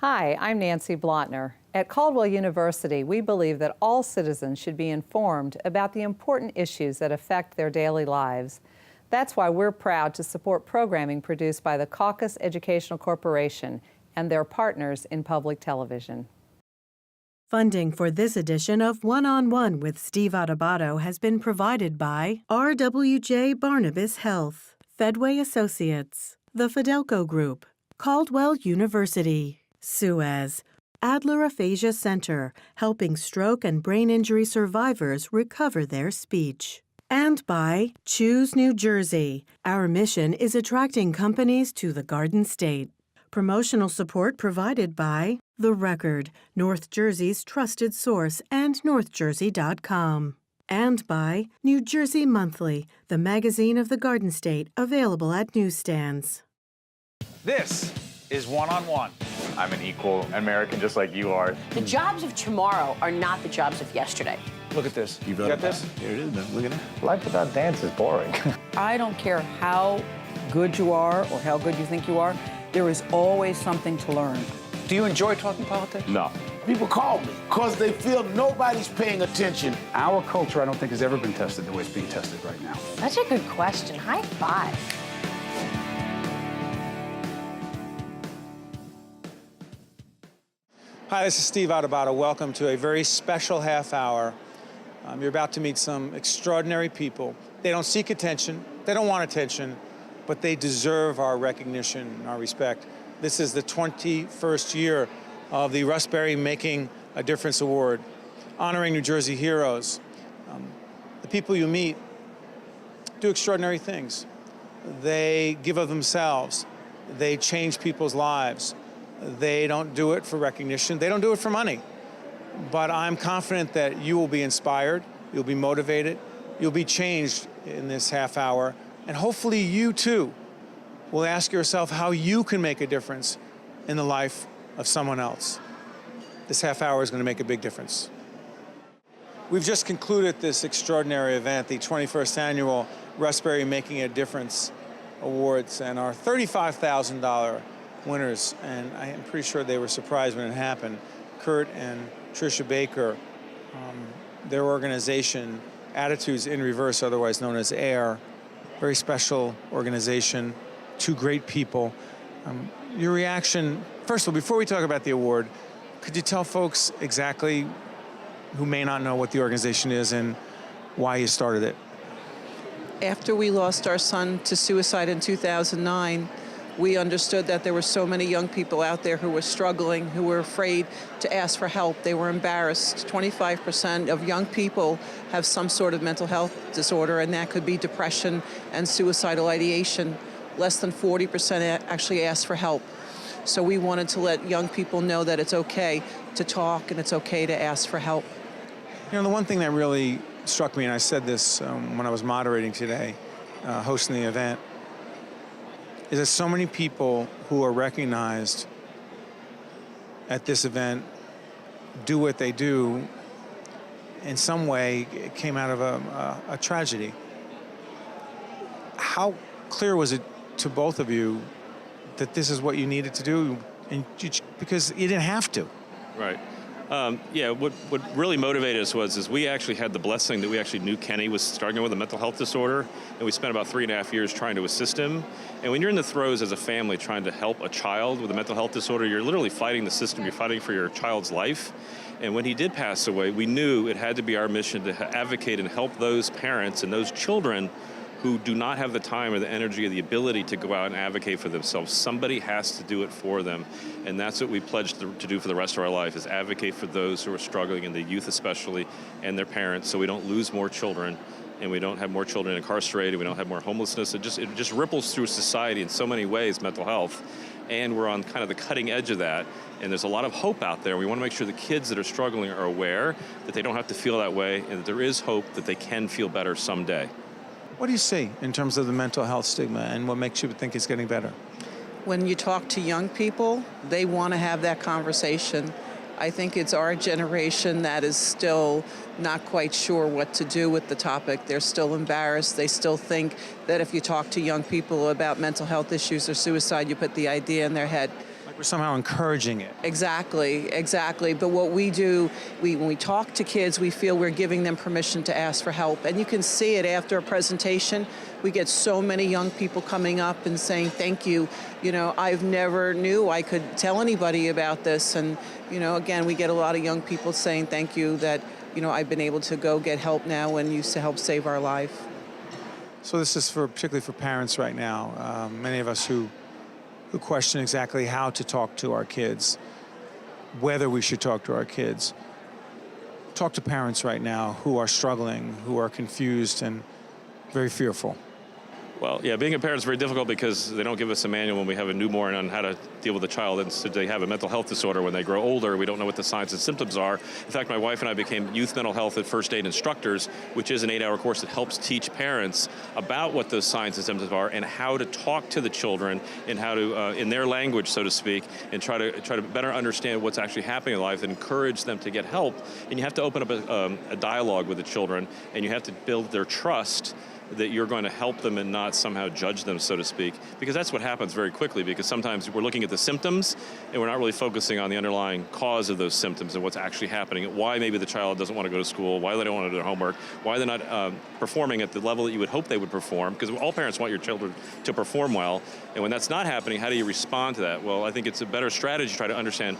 Hi, I'm Nancy Blotner. At Caldwell University, we believe that all citizens should be informed about the important issues that affect their daily lives. That's why we're proud to support programming produced by the Caucus Educational Corporation and their partners in public television. Funding for this edition of One-on-One with Steve Adubato has been provided by RWJ Barnabas Health, Fedway Associates, the Fidelco Group, Caldwell University, Suez, Adler Aphasia Center, helping stroke and brain injury survivors recover their speech. And by Choose New Jersey. Our mission is attracting companies to the Garden State. Promotional support provided by The Record, North Jersey's trusted source, and NorthJersey.com. And by New Jersey Monthly, the magazine of the Garden State, available at newsstands. This is One-on-One. I'm an equal American just like you are. The jobs of tomorrow are not the jobs of yesterday. Look at this. You got this? Here it is, man. Look at that. Life without dance is boring. I don't care how good you are or how good you think you are, there is always something to learn. Do you enjoy talking politics? No. People call me because they feel nobody's paying attention. Our culture, I don't think, has ever been tested the way it's being tested right now. Such a good question. High five. Hi, this is Steve Adubato. Welcome to a very special half hour. You're about to meet some extraordinary people. They don't seek attention, they don't want attention, but they deserve our recognition and our respect. This is the 21st year of the Russ Berrie Making a Difference Award, honoring New Jersey heroes. The people you meet do extraordinary things. They give of themselves. They change people's lives. They don't do it for recognition. They don't do it for money. But I'm confident that you will be inspired, you'll be motivated, you'll be changed in this half hour, and hopefully you too will ask yourself how you can make a difference in the life of someone else. This half hour is going to make a big difference. We've just concluded this extraordinary event, the 21st annual Russ Berrie Making a Difference Awards, and our $35,000 winners, and I am pretty sure they were surprised when it happened. Kurt and Tricia Baker, their organization, Attitudes in Reverse, otherwise known as AIR, very special organization, two great people. Your reaction, first of all, before we talk about the award, could you tell folks exactly who may not know what the organization is and why you started it? After we lost our son to suicide in 2009, we understood that there were so many young people out there who were struggling, who were afraid to ask for help. They were embarrassed. 25% of young people have some sort of mental health disorder, and that could be depression and suicidal ideation. Less than 40% actually ask for help. So we wanted to let young people know that it's okay to talk and it's okay to ask for help. You know, the one thing that really struck me, and I said this when I was moderating today, hosting the event, is that so many people who are recognized at this event do what they do in some way it came out of a tragedy. How clear was it to both of you that this is what you needed to do, because you didn't have to? Right. Yeah, what really motivated us was we actually had the blessing that we actually knew Kenny was struggling with a mental health disorder, and we spent about 3.5 years trying to assist him. And when you're in the throes as a family trying to help a child with a mental health disorder, you're literally fighting the system, you're fighting for your child's life. And when he did pass away, we knew it had to be our mission to advocate and help those parents and those children who do not have the time or the energy or the ability to go out and advocate for themselves. Somebody has to do it for them. And that's what we pledged to do for the rest of our life, is advocate for those who are struggling, and the youth especially, and their parents, so we don't lose more children, and we don't have more children incarcerated, we don't have more homelessness. It just ripples through society in so many ways, mental health. And we're on kind of the cutting edge of that. And there's a lot of hope out there. We want to make sure the kids that are struggling are aware that they don't have to feel that way, and that there is hope that they can feel better someday. What do you see in terms of the mental health stigma, and what makes you think it's getting better? When you talk to young people, they want to have that conversation. I think it's our generation that is still not quite sure what to do with the topic. They're still embarrassed. They still think that if you talk to young people about mental health issues or suicide, you put the idea in their head. We're somehow encouraging it. Exactly. But what we do, when we talk to kids, we feel we're giving them permission to ask for help. And you can see it after a presentation. We get so many young people coming up and saying, thank you. You know, I've never knew I could tell anybody about this. And, you know, again, we get a lot of young people saying thank you that, you know, I've been able to go get help now and used to help save our life. So this is particularly for parents right now. Many of us who question exactly how to talk to our kids, whether we should talk to our kids. Talk to parents right now who are struggling, who are confused and very fearful. Well, yeah, being a parent is very difficult because they don't give us a manual when we have a newborn on how to deal with a child. And so they have a mental health disorder when they grow older. We don't know what the signs and symptoms are. In fact, my wife and I became youth mental health and first aid instructors, which is an 8-hour course that helps teach parents about what those signs and symptoms are and how to talk to the children and how to, in their language, so to speak, and try to better understand what's actually happening in life and encourage them to get help. And you have to open up a dialogue with the children, and you have to build their trust that you're going to help them and not somehow judge them, so to speak, because that's what happens very quickly, because sometimes we're looking at the symptoms and we're not really focusing on the underlying cause of those symptoms and what's actually happening, why maybe the child doesn't want to go to school, why they don't want to do their homework, why they're not performing at the level that you would hope they would perform, because all parents want your children to perform well, and when that's not happening, how do you respond to that? Well, I think it's a better strategy to try to understand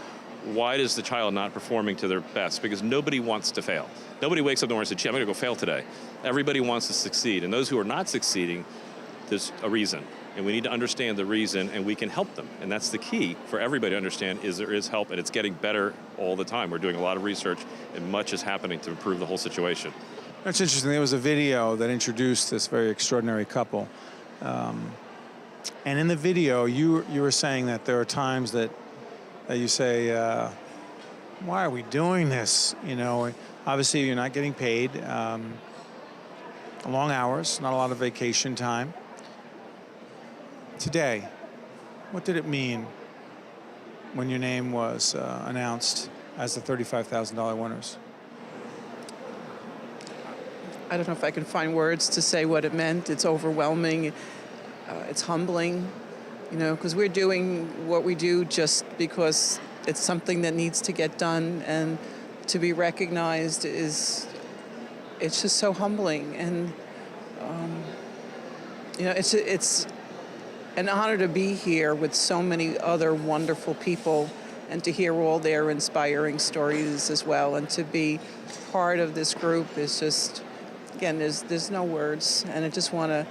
why is the child not performing to their best, because nobody wants to fail. Nobody wakes up in the morning and says, gee, I'm going to go fail today. Everybody wants to succeed, and those who are not succeeding, there's a reason. And we need to understand the reason, and we can help them. And that's the key for everybody to understand, is there is help, and it's getting better all the time. We're doing a lot of research, and much is happening to improve the whole situation. That's interesting. There was a video that introduced this very extraordinary couple. And in the video, you were saying that there are times that you say, why are we doing this? You know, obviously you're not getting paid. Long hours, not a lot of vacation time. Today, what did it mean when your name was announced as the $35,000 winners? I don't know if I can find words to say what it meant. It's overwhelming. It's humbling, you know, because we're doing what we do just because it's something that needs to get done, and to be recognized it's just so humbling. And, you know, it's an honor to be here with so many other wonderful people and to hear all their inspiring stories as well. And to be part of this group is just, again, there's no words. And I just want to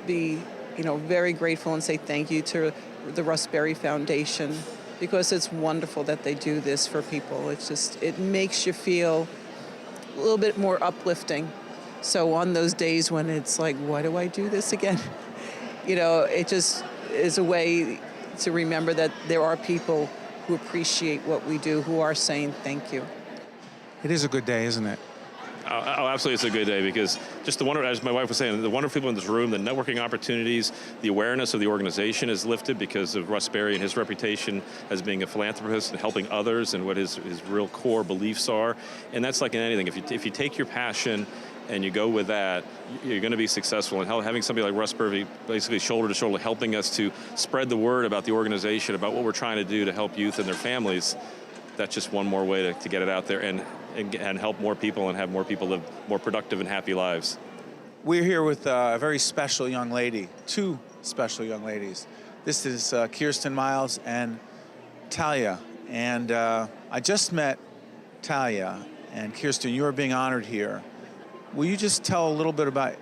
be, you know, very grateful and say thank you to the Russ Berrie Foundation, because it's wonderful that they do this for people. It's just, it makes you feel a little bit more uplifting. So on those days when it's like, why do I do this again? You know, it just is a way to remember that there are people who appreciate what we do, who are saying thank you. It is a good day, isn't it? Oh, absolutely, it's a good day, because just the wonder, as my wife was saying, the wonderful people in this room, the networking opportunities, the awareness of the organization is lifted because of Russ Berrie and his reputation as being a philanthropist and helping others and what his real core beliefs are. And that's like in anything. If you take your passion and you go with that, you're going to be successful. And having somebody like Russ Berrie basically shoulder to shoulder helping us to spread the word about the organization, about what we're trying to do to help youth and their families, that's just one more way to get it out there and help more people and have more people live more productive and happy lives. We're here with a very special young lady, two special young ladies. This is Kiersten Miles and Talia. And I just met Talia, and Kiersten, you are being honored here. Will you just tell a little bit about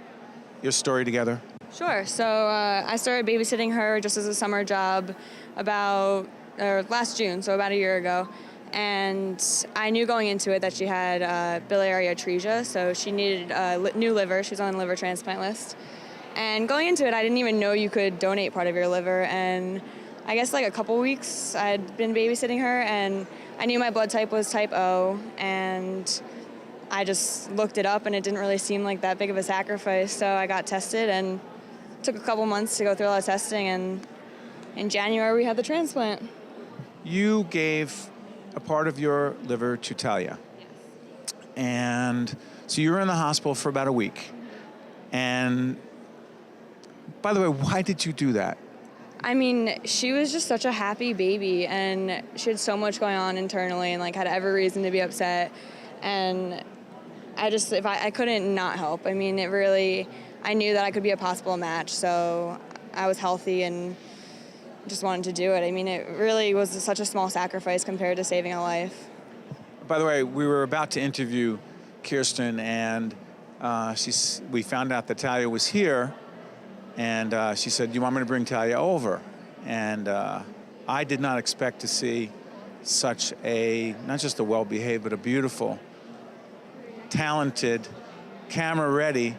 your story together? Sure. So I started babysitting her just as a summer job last June, so about a year ago. And I knew going into it that she had biliary atresia, so she needed a new liver. She was on the liver transplant list. And going into it, I didn't even know you could donate part of your liver. And I guess like a couple weeks, I'd been babysitting her, and I knew my blood type was type O, and I just looked it up, and it didn't really seem like that big of a sacrifice. So I got tested, and it took a couple months to go through all the testing, and in January we had the transplant. You gave a part of your liver to Talia. Yes. And so you were in the hospital for about a week. And by the way, why did you do that? I mean, she was just such a happy baby, and she had so much going on internally and, like, had every reason to be upset. And I couldn't not help. I mean, I knew that I could be a possible match, so I was healthy and just wanted to do it. I mean, it really was such a small sacrifice compared to saving a life. By the way, we were about to interview Kiersten, and we found out that Talia was here, and she said, "Do you want me to bring Talia over?" And I did not expect to see such not just a well-behaved, but a beautiful, talented, camera-ready.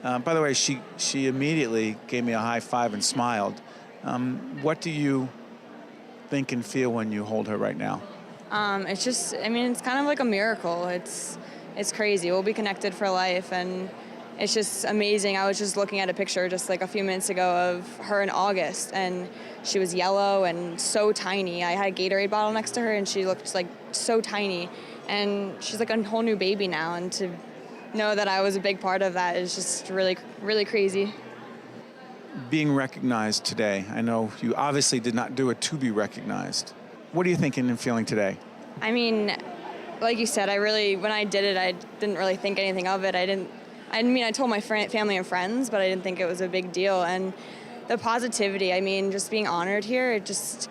By the way, she immediately gave me a high five and smiled. What do you think and feel when you hold her right now? It's kind of like a miracle. It's crazy. We'll be connected for life, and it's just amazing. I was just looking at a picture just like a few minutes ago of her in August, and she was yellow and so tiny. I had a Gatorade bottle next to her, and she looked like so tiny, and she's like a whole new baby now, and to know that I was a big part of that is just really, really crazy. Being recognized today, I know you obviously did not do it to be recognized. What are you thinking and feeling today? I mean, like you said, when I did it, I didn't really think anything of it. I told my family and friends, but I didn't think it was a big deal. And the positivity, I mean, just being honored here, it just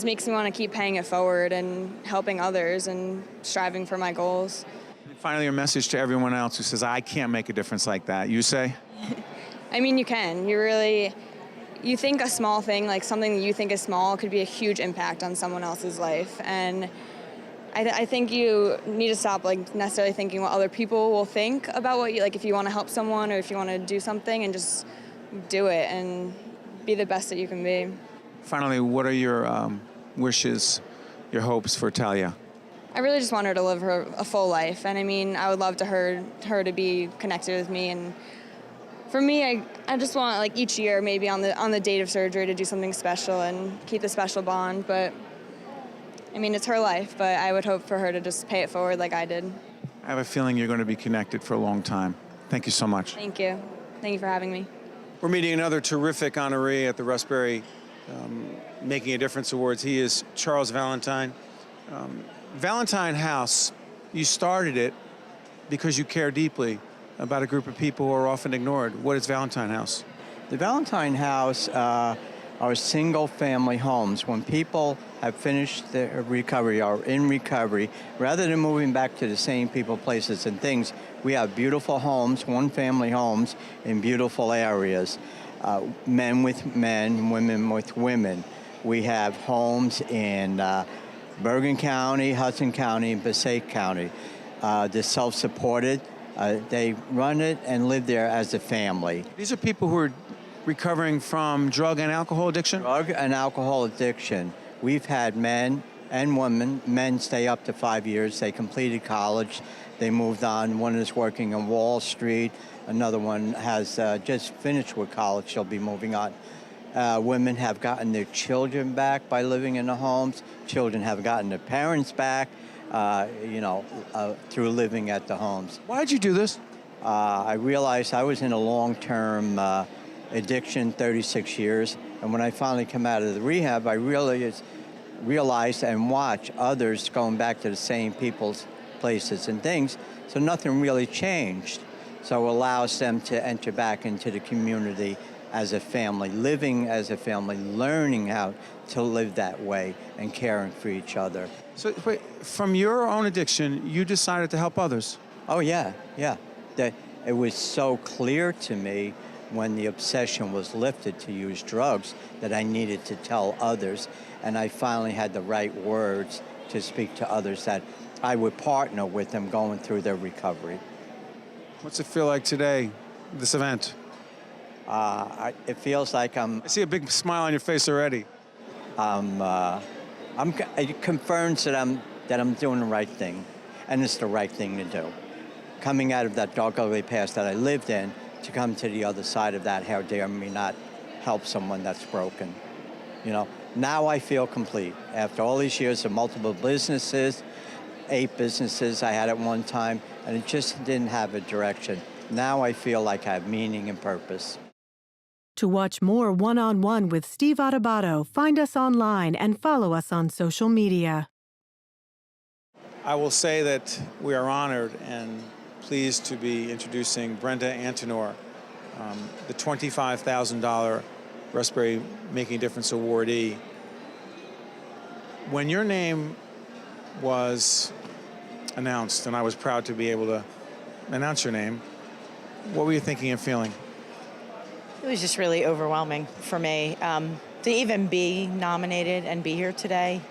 makes me want to keep paying it forward and helping others and striving for my goals. And finally, your message to everyone else who says, I can't make a difference like that. You say? I mean, you can. You think a small thing, like something that you think is small, could be a huge impact on someone else's life. And I think you need to stop necessarily thinking what other people will think about what you, like if you want to help someone or if you want to do something, and just do it and be the best that you can be. Finally, what are your wishes, your hopes for Talia? I really just want her to live a full life. And I mean, I would love her to be connected with me. And for me, I just want each year, maybe on the date of surgery, to do something special and keep the special bond. But I mean, it's her life, but I would hope for her to just pay it forward like I did. I have a feeling you're going to be connected for a long time. Thank you so much. Thank you. Thank you for having me. We're meeting another terrific honoree at the Russ Berrie Making a Difference Awards. He is Charles Valentine. Valentine House, you started it because you care deeply about a group of people who are often ignored. What is Valentine House? The Valentine House are single-family homes. When people have finished their recovery or in recovery, rather than moving back to the same people, places, and things, we have beautiful homes, one-family homes in beautiful areas. Men with men, women with women. We have homes in Bergen County, Hudson County, and Passaic County. They're self-supported. They run it and live there as a family. These are people who are recovering from drug and alcohol addiction? Drug and alcohol addiction. We've had men and women. Men stay up to 5 years. They completed college. They moved on. One is working on Wall Street. Another one has just finished with college. She'll be moving on. Women have gotten their children back by living in the homes. Children have gotten their parents back, through living at the homes. Why did you do this? I realized I was in a long-term addiction, 36 years, and when I finally come out of the rehab, I really realized and watched others going back to the same people's places and things, so nothing really changed. So it allows them to enter back into the community as a family, living as a family, learning how to live that way and caring for each other. So wait, from your own addiction, you decided to help others? Oh, yeah. It was so clear to me when the obsession was lifted to use drugs that I needed to tell others, and I finally had the right words to speak to others that I would partner with them going through their recovery. What's it feel like today, this event? It feels like I see a big smile on your face already. It confirms that I'm doing the right thing, and it's the right thing to do. Coming out of that dark, ugly past that I lived in, to come to the other side of that, how dare me not help someone that's broken. Now I feel complete. After all these years of multiple businesses, 8 businesses I had at one time, and it just didn't have a direction. Now I feel like I have meaning and purpose. To watch more One-on-One with Steve Adubato, find us online and follow us on social media. I will say that we are honored and pleased to be introducing Brenda Antinore, the $25,000 Russ Berrie Making a Difference awardee. When your name was announced, and I was proud to be able to announce your name, what were you thinking and feeling? It was just really overwhelming for me to even be nominated and be here today.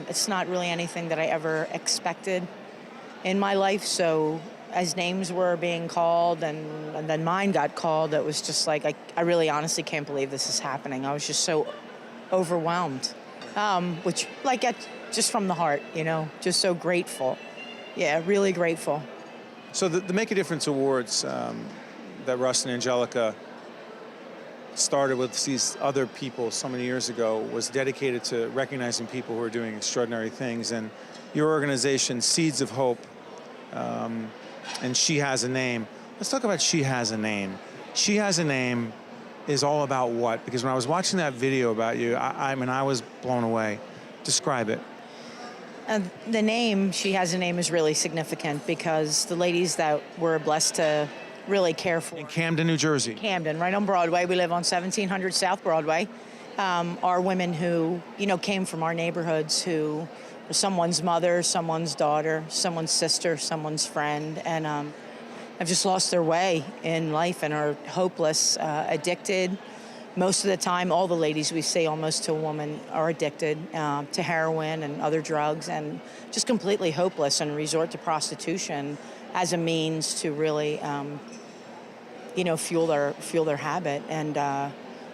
It's not really anything that I ever expected in my life. So as names were being called and then mine got called, it was just like, I really honestly can't believe this is happening. I was just so overwhelmed, which like just from the heart, you know, just so grateful. Yeah, really grateful. So the Make a Difference Awards that Russ and Angelica started with these other people so many years ago was dedicated to recognizing people who are doing extraordinary things. And your organization, Seeds of Hope, and She Has a Name. Let's talk about She Has a Name. She Has a Name is all about what? Because when I was watching that video about you, I mean, I was blown away. Describe it. The name, She Has a Name, is really significant because the ladies that we're blessed to really care for. In Camden, New Jersey. Camden, right on Broadway. We live on 1700 South Broadway. Are women who, you know, came from our neighborhoods, who are someone's mother, someone's daughter, someone's sister, someone's friend, and have just lost their way in life and are hopeless, addicted. Most of the time, all the ladies we see almost to a woman are addicted to heroin and other drugs and just completely hopeless and resort to prostitution as a means to really, you know, fuel their habit. And,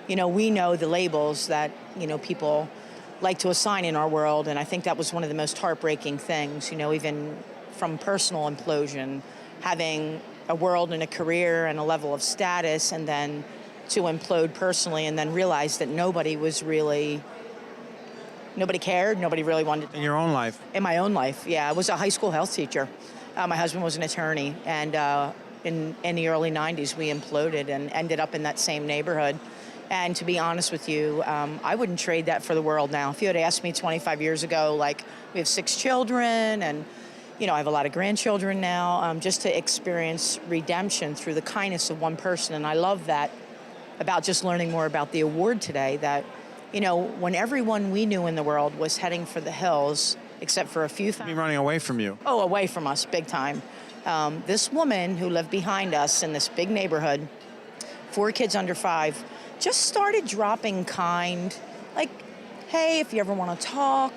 you know, we know the labels that, you know, people like to assign in our world. And I think that was one of the most heartbreaking things, you know, even from personal implosion, having a world and a career and a level of status, and then to implode personally and then realize that nobody cared, nobody really wanted to. In your own life? In my own life, yeah. I was a high school health teacher. My husband was an attorney, and in the early 90s, we imploded and ended up in that same neighborhood. And to be honest with you, I wouldn't trade that for the world now. If you had asked me 25 years ago, like, we have 6 children, and, you know, I have a lot of grandchildren now, just to experience redemption through the kindness of one person. And I love that about just learning more about the award today, that, you know, when everyone we knew in the world was heading for the hills, except for a few families. Running away from you. Oh, away from us, big time. This woman who lived behind us in this big neighborhood, 4 kids under 5, just started dropping kind, like, hey, if you ever want to talk,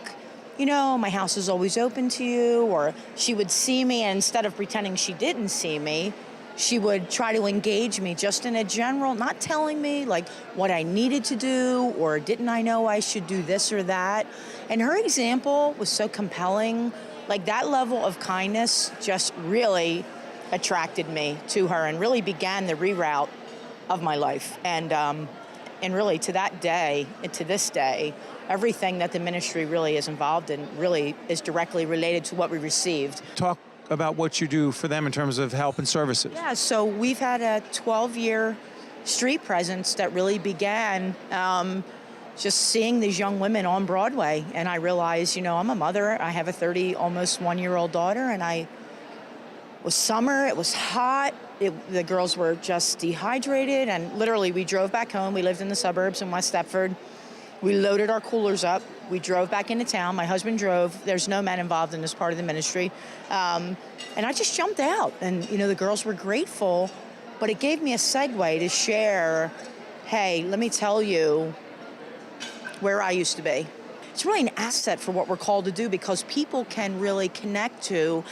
you know, my house is always open to you. Or she would see me, and instead of pretending she didn't see me, she would try to engage me just in a general, not telling me like what I needed to do or didn't I know I should do this or that. And her example was so compelling. Like, that level of kindness just really attracted me to her and really began the reroute of my life. And really to that day, and to this day, everything that the ministry really is involved in really is directly related to what we received. Talk about what you do for them in terms of help and services. Yeah, so we've had a 12-year street presence that really began just seeing these young women on Broadway. And I realized, you know, I'm a mother. I have a almost 1-year-old daughter, and it was summer, it was hot. The girls were just dehydrated, and literally we drove back home. We lived in the suburbs in West Stepford. We loaded our coolers up. We drove back into town. My husband drove. There's no men involved in this part of the ministry. And I just jumped out. And, you know, the girls were grateful, but it gave me a segue to share, hey, let me tell you where I used to be. It's really an asset for what we're called to do, because people can really connect to,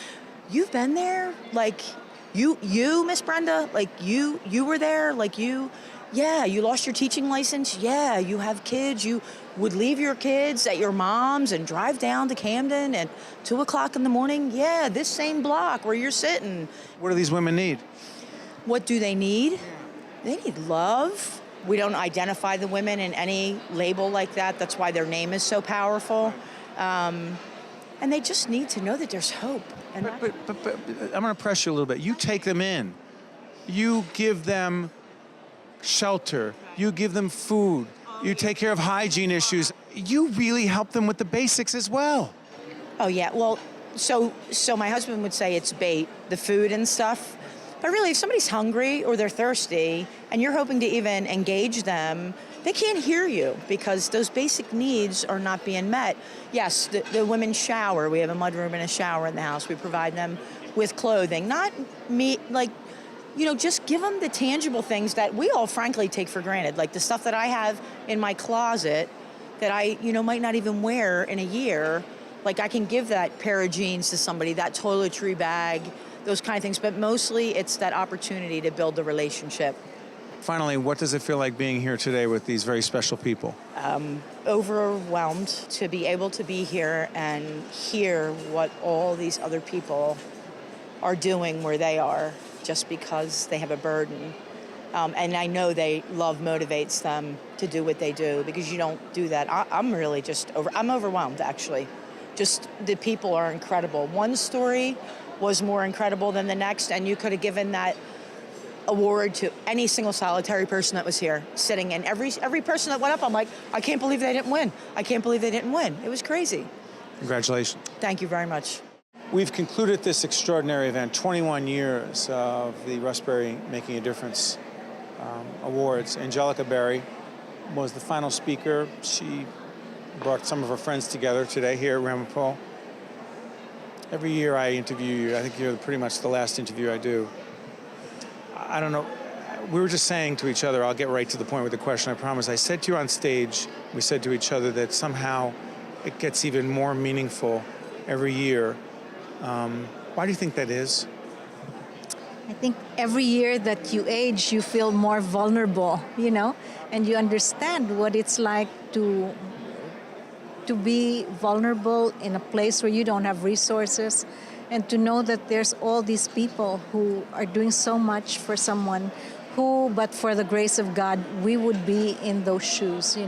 you've been there? Like, you, Miss Brenda? Like, you were there? Like, yeah, you lost your teaching license. Yeah, you have kids. You would leave your kids at your mom's and drive down to Camden at 2 o'clock in the morning. Yeah, this same block where you're sitting. What do these women need? What do they need? They need love. We don't identify the women in any label like that. That's why their name is so powerful. And they just need to know that there's hope. And but I'm going to press you a little bit. You take them in. You give them shelter. You give them food. You take care of hygiene issues. You really help them with the basics as well. Oh yeah, well, so my husband would say it's bait, the food and stuff. But really, if somebody's hungry or they're thirsty and you're hoping to even engage them, they can't hear you because those basic needs are not being met. Yes, the women shower. We have a mudroom and a shower in the house. We provide them with clothing, not meat, like, just give them the tangible things that we all frankly take for granted, like the stuff that I have in my closet that I, might not even wear in a year. Like I can give that pair of jeans to somebody, that toiletry bag, those kind of things. But mostly it's that opportunity to build the relationship. Finally, what does it feel like being here today with these very special people? Overwhelmed to be able to be here and hear what all these other people are doing where they are just because they have a burden. And I know love motivates them to do what they do because you don't do that. I'm really I'm overwhelmed, actually. Just the people are incredible. One story was more incredible than the next, and you could have given that award to any single solitary person that was here sitting. And every person that went up, I'm like, I can't believe they didn't win. I can't believe they didn't win. It was crazy. Congratulations. Thank you very much. We've concluded this extraordinary event, 21 years of the Russ Berrie Making a Difference Awards. Angelica Berrie was the final speaker. She brought some of her friends together today here at Ramapo. Every year I interview you. I think you're pretty much the last interview I do. I don't know. We were just saying to each other, I'll get right to the point with the question, I promise. I said to you on stage, we said to each other that somehow it gets even more meaningful every year. Why do you think that is? I think every year that you age, you feel more vulnerable, and you understand what it's like to be vulnerable in a place where you don't have resources, and to know that there's all these people who are doing so much for someone who, but for the grace of God, we would be in those shoes,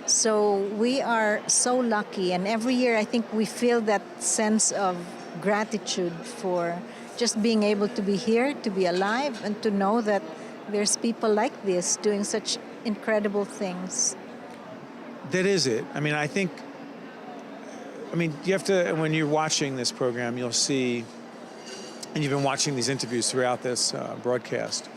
So we are so lucky, and every year I think we feel that sense of gratitude for just being able to be here, to be alive, and to know that there's people like this doing such incredible things. That is it. You have to, when you're watching this program, you'll see, and you've been watching these interviews throughout this broadcast,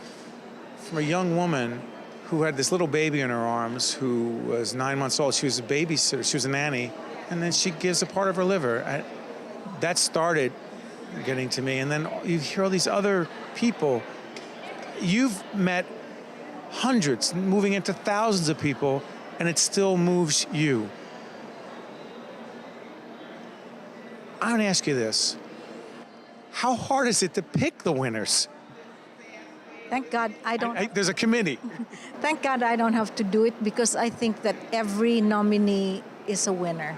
from a young woman who had this little baby in her arms who was 9 months old. She was a babysitter, she was a nanny, and then she gives a part of her liver. That started getting to me. And then you hear all these other people. You've met hundreds, moving into thousands of people, and it still moves you. I want to ask you this. How hard is it to pick the winners? Thank God I don't... There's a committee. Thank God I don't have to do it, because I think that every nominee is a winner.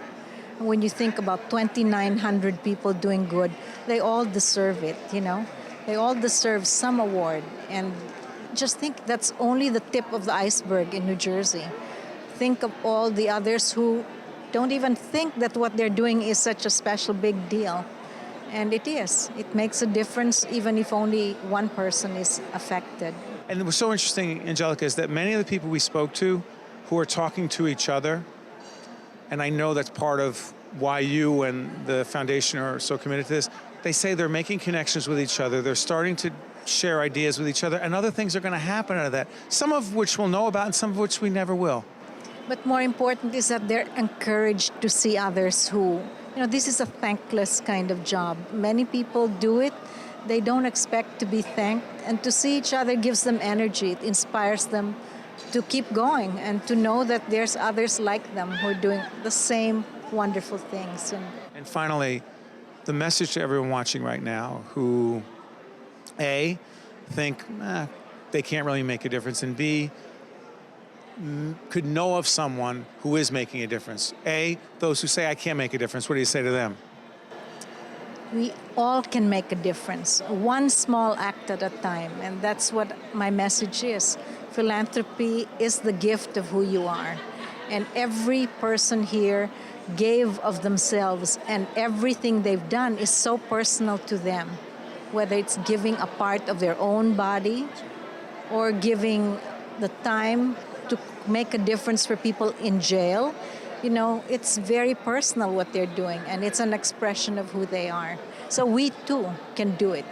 When you think about 2,900 people doing good, they all deserve it, They all deserve some award. And just think that's only the tip of the iceberg in New Jersey. Think of all the others who don't even think that what they're doing is such a special big deal. And it is. It makes a difference even if only one person is affected. And what's so interesting, Angelica, is that many of the people we spoke to who are talking to each other, and I know that's part of why you and the foundation are so committed to this, they say they're making connections with each other, they're starting to share ideas with each other, and other things are going to happen out of that, some of which we'll know about and some of which we never will. But more important is that they're encouraged to see others who, this is a thankless kind of job. Many people do it. They don't expect to be thanked. And to see each other gives them energy. It inspires them to keep going and to know that there's others like them who are doing the same wonderful things. And finally, the message to everyone watching right now who, A, think they can't really make a difference, and B, could know of someone who is making a difference. A, those who say, I can't make a difference, what do you say to them? We all can make a difference, one small act at a time, and that's what my message is. Philanthropy is the gift of who you are, and every person here gave of themselves, and everything they've done is so personal to them, whether it's giving a part of their own body or giving the time to make a difference for people in jail, you know, it's very personal what they're doing, and it's an expression of who they are. So we too can do it.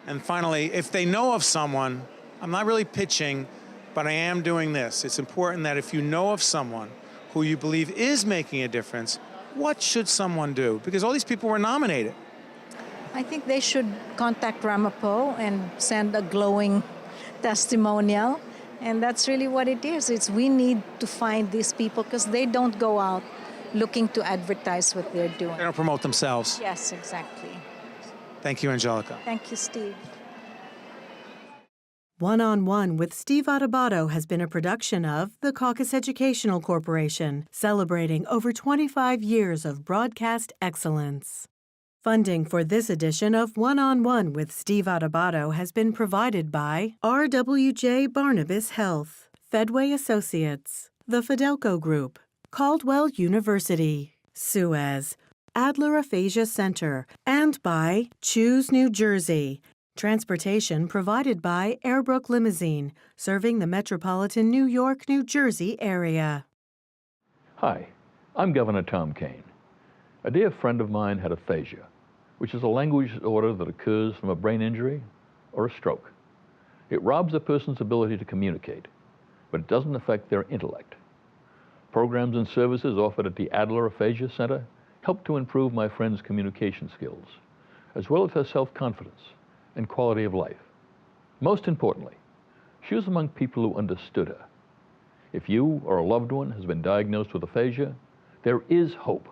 And finally, if they know of someone, I'm not really pitching, but I am doing this. It's important that if you know of someone who you believe is making a difference, what should someone do? Because all these people were nominated. I think they should contact Ramapo and send a glowing testimonial. And that's really what it is. We need to find these people because they don't go out looking to advertise what they're doing. They don't promote themselves. Yes, exactly. Thank you, Angelica. Thank you, Steve. One-on-One with Steve Adubato has been a production of the Caucus Educational Corporation, celebrating over 25 years of broadcast excellence. Funding for this edition of One-on-One with Steve Adubato has been provided by RWJ Barnabas Health, Fedway Associates, the Fidelco Group, Caldwell University, Suez, Adler Aphasia Center, and by Choose New Jersey. Transportation provided by Airbrook Limousine, serving the metropolitan New York, New Jersey area. Hi, I'm Governor Tom Kean. A dear friend of mine had aphasia, which is a language disorder that occurs from a brain injury or a stroke. It robs a person's ability to communicate, but it doesn't affect their intellect. Programs and services offered at the Adler Aphasia Center help to improve my friend's communication skills, as well as her self-confidence and quality of life. Most importantly, she was among people who understood her. If you or a loved one has been diagnosed with aphasia, there is hope.